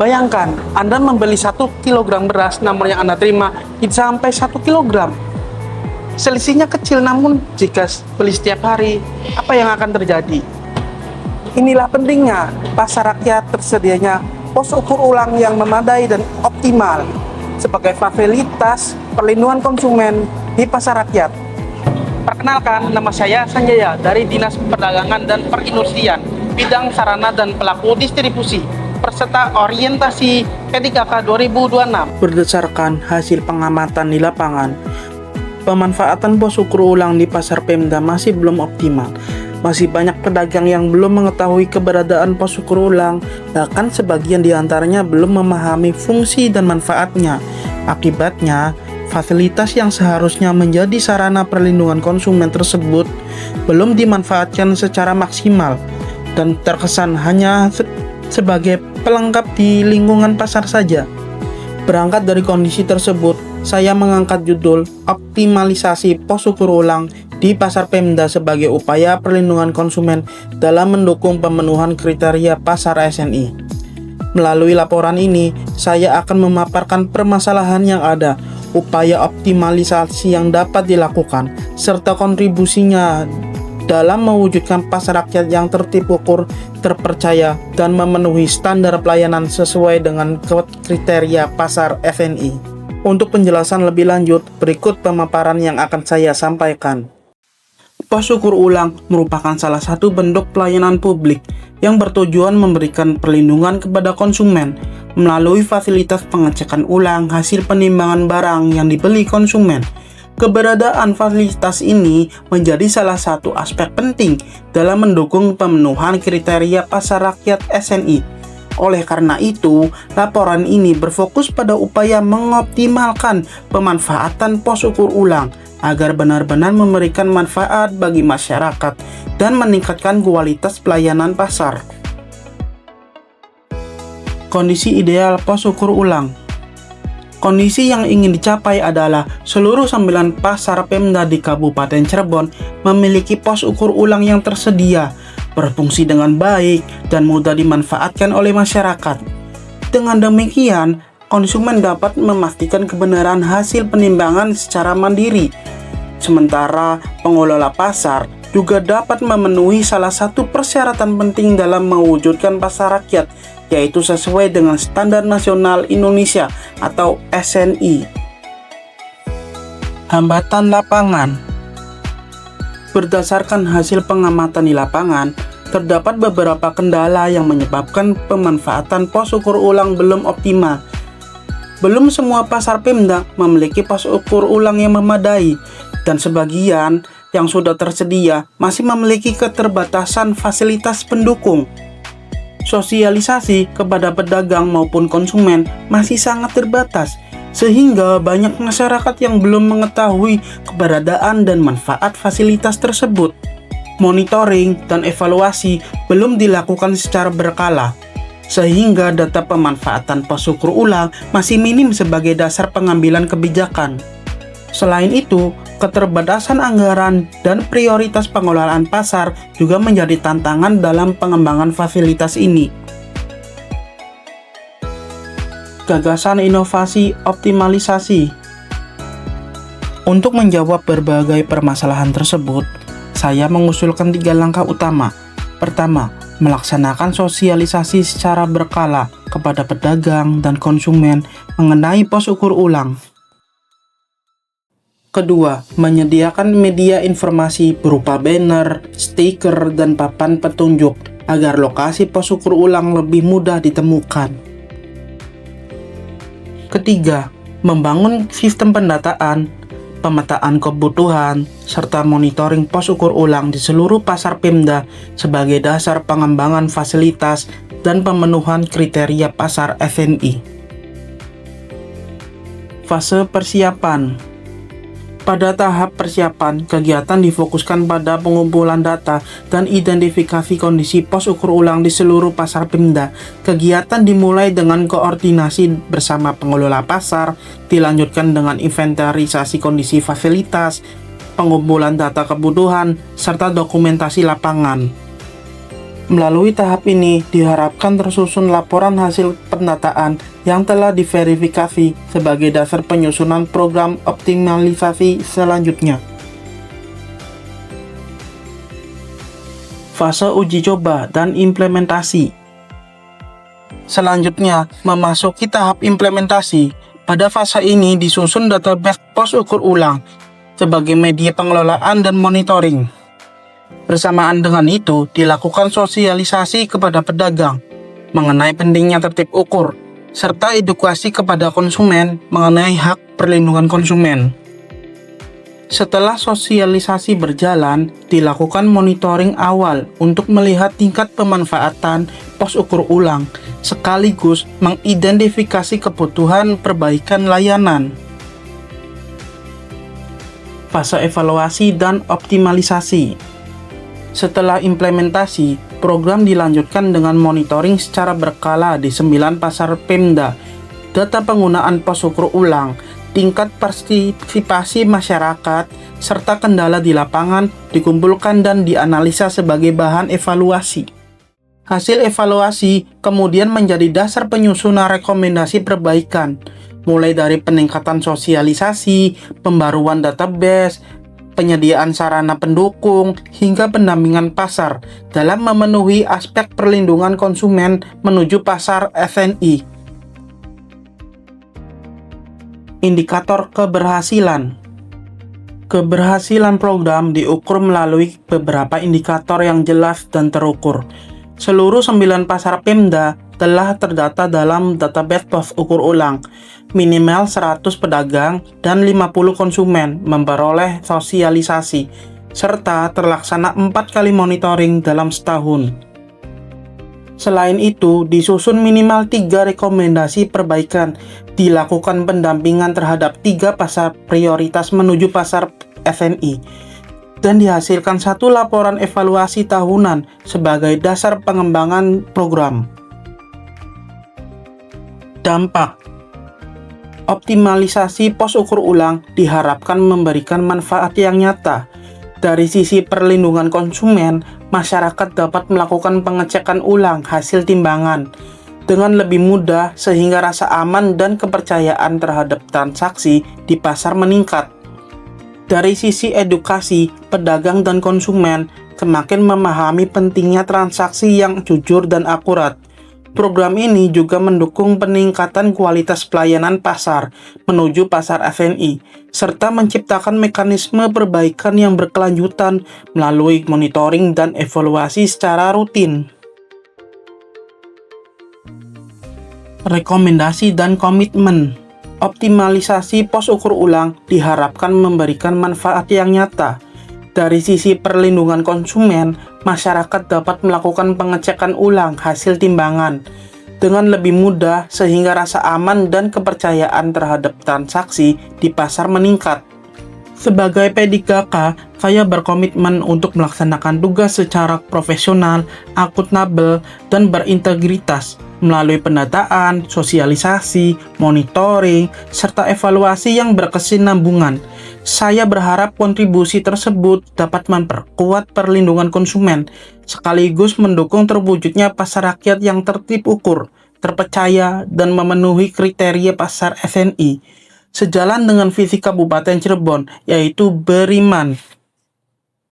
Bayangkan, Anda membeli 1 kilogram beras, namun yang Anda terima bisa sampai 1 kilogram. Selisihnya kecil, namun jika beli setiap hari, apa yang akan terjadi? Inilah pentingnya pasar rakyat tersedianya pos ukur ulang yang memadai dan optimal sebagai fasilitas perlindungan konsumen di pasar rakyat. Perkenalkan, nama saya Sanjaya dari Dinas Perdagangan dan Perindustrian, bidang sarana dan pelaku distribusi, peserta orientasi P3K 2026. Berdasarkan hasil pengamatan di lapangan, pemanfaatan pos ukur ulang di pasar Pemda masih belum optimal. Masih banyak pedagang yang belum mengetahui keberadaan pos ukur ulang, bahkan sebagian di antaranya belum memahami fungsi dan manfaatnya. Akibatnya, fasilitas yang seharusnya menjadi sarana perlindungan konsumen tersebut belum dimanfaatkan secara maksimal dan terkesan hanya sebagai pelengkap di lingkungan pasar saja. Berangkat dari kondisi tersebut, saya mengangkat judul optimalisasi pos ukur ulang di pasar Pemda sebagai upaya perlindungan konsumen dalam mendukung pemenuhan kriteria pasar SNI. Melalui laporan ini, saya akan memaparkan permasalahan yang ada, upaya optimalisasi yang dapat dilakukan, serta kontribusinya dalam mewujudkan pasar rakyat yang tertib ukur, terpercaya, dan memenuhi standar pelayanan sesuai dengan kriteria pasar SNI. Untuk penjelasan lebih lanjut, berikut pemaparan yang akan saya sampaikan. Pos ukur ulang merupakan salah satu bentuk pelayanan publik yang bertujuan memberikan perlindungan kepada konsumen melalui fasilitas pengecekan ulang hasil penimbangan barang yang dibeli konsumen. Keberadaan fasilitas ini menjadi salah satu aspek penting dalam mendukung pemenuhan kriteria pasar rakyat SNI. Oleh karena itu, laporan ini berfokus pada upaya mengoptimalkan pemanfaatan pos ukur ulang agar benar-benar memberikan manfaat bagi masyarakat dan meningkatkan kualitas pelayanan pasar. Kondisi ideal pos ukur ulang. Kondisi yang ingin dicapai adalah seluruh 9 pasar Pemda di Kabupaten Cirebon memiliki pos ukur ulang yang tersedia, berfungsi dengan baik, dan mudah dimanfaatkan oleh masyarakat. Dengan demikian, konsumen dapat memastikan kebenaran hasil penimbangan secara mandiri. Sementara pengelola pasar juga dapat memenuhi salah satu persyaratan penting dalam mewujudkan pasar rakyat, yaitu sesuai dengan Standar Nasional Indonesia atau SNI. Hambatan lapangan. Berdasarkan hasil pengamatan di lapangan, terdapat beberapa kendala yang menyebabkan pemanfaatan pos ukur ulang belum optimal. Belum semua pasar Pemda memiliki pos ukur ulang yang memadai, dan sebagian yang sudah tersedia masih memiliki keterbatasan fasilitas pendukung. Sosialisasi kepada pedagang maupun konsumen masih sangat terbatas, sehingga banyak masyarakat yang belum mengetahui keberadaan dan manfaat fasilitas tersebut. Monitoring dan evaluasi belum dilakukan secara berkala, sehingga data pemanfaatan pos ukur ulang masih minim sebagai dasar pengambilan kebijakan. Selain itu, keterbatasan anggaran dan prioritas pengelolaan pasar juga menjadi tantangan dalam pengembangan fasilitas ini. Gagasan inovasi optimalisasi. Untuk menjawab berbagai permasalahan tersebut, saya mengusulkan 3 langkah utama. Pertama, melaksanakan sosialisasi secara berkala kepada pedagang dan konsumen mengenai pos ukur ulang. Kedua, menyediakan media informasi berupa banner, stiker, dan papan petunjuk agar lokasi pos ukur ulang lebih mudah ditemukan. Ketiga, membangun sistem pendataan, pemetaan kebutuhan, serta monitoring pos ukur ulang di seluruh pasar Pemda sebagai dasar pengembangan fasilitas dan pemenuhan kriteria pasar SNI. Fase persiapan. Pada tahap persiapan, kegiatan difokuskan pada pengumpulan data dan identifikasi kondisi pos ukur ulang di seluruh pasar Pemda. Kegiatan dimulai dengan koordinasi bersama pengelola pasar, dilanjutkan dengan inventarisasi kondisi fasilitas, pengumpulan data kebutuhan, serta dokumentasi lapangan. Melalui tahap ini diharapkan tersusun laporan hasil pendataan yang telah diverifikasi sebagai dasar penyusunan program optimalisasi selanjutnya. Fase uji coba dan implementasi. Selanjutnya, memasuki tahap implementasi. Pada fase ini disusun database pos ukur ulang sebagai media pengelolaan dan monitoring. Bersamaan dengan itu, dilakukan sosialisasi kepada pedagang mengenai pentingnya tertib ukur, serta edukasi kepada konsumen mengenai hak perlindungan konsumen. Setelah sosialisasi berjalan, dilakukan monitoring awal untuk melihat tingkat pemanfaatan pos ukur ulang, sekaligus mengidentifikasi kebutuhan perbaikan layanan. Fase evaluasi dan optimalisasi. Setelah implementasi, program dilanjutkan dengan monitoring secara berkala di 9 pasar Pemda, data penggunaan pos ukur ulang, tingkat partisipasi masyarakat, serta kendala di lapangan dikumpulkan dan dianalisa sebagai bahan evaluasi. Hasil evaluasi kemudian menjadi dasar penyusunan rekomendasi perbaikan, mulai dari peningkatan sosialisasi, pembaruan database, penyediaan sarana pendukung, hingga pendampingan pasar dalam memenuhi aspek perlindungan konsumen menuju pasar SNI. Indikator keberhasilan. Keberhasilan program diukur melalui beberapa indikator yang jelas dan terukur. Seluruh 9 pasar Pemda telah terdata dalam database pos ukur ulang. Minimal 100 pedagang dan 50 konsumen memperoleh sosialisasi, serta terlaksana 4 kali monitoring dalam setahun. Selain itu, disusun minimal 3 rekomendasi perbaikan, dilakukan pendampingan terhadap 3 pasar prioritas menuju pasar SNI, dan dihasilkan 1 laporan evaluasi tahunan sebagai dasar pengembangan program. Dampak. Optimalisasi pos ukur ulang diharapkan memberikan manfaat yang nyata. Dari sisi perlindungan konsumen, masyarakat dapat melakukan pengecekan ulang hasil timbangan dengan lebih mudah sehingga rasa aman dan kepercayaan terhadap transaksi di pasar meningkat. Dari sisi edukasi, pedagang dan konsumen semakin memahami pentingnya transaksi yang jujur dan akurat. Program ini juga mendukung peningkatan kualitas pelayanan pasar menuju pasar SNI, serta menciptakan mekanisme perbaikan yang berkelanjutan melalui monitoring dan evaluasi secara rutin. Rekomendasi dan komitmen. Optimalisasi pos ukur ulang diharapkan memberikan manfaat yang nyata. Dari sisi perlindungan konsumen, masyarakat dapat melakukan pengecekan ulang hasil timbangan dengan lebih mudah sehingga rasa aman dan kepercayaan terhadap transaksi di pasar meningkat. Sebagai P3K, saya berkomitmen untuk melaksanakan tugas secara profesional, akuntabel, dan berintegritas melalui pendataan, sosialisasi, monitoring, serta evaluasi yang berkesinambungan. Saya berharap kontribusi tersebut dapat memperkuat perlindungan konsumen, sekaligus mendukung terwujudnya pasar rakyat yang tertib ukur, terpercaya, dan memenuhi kriteria pasar SNI, sejalan dengan visi Kabupaten Cirebon, yaitu beriman,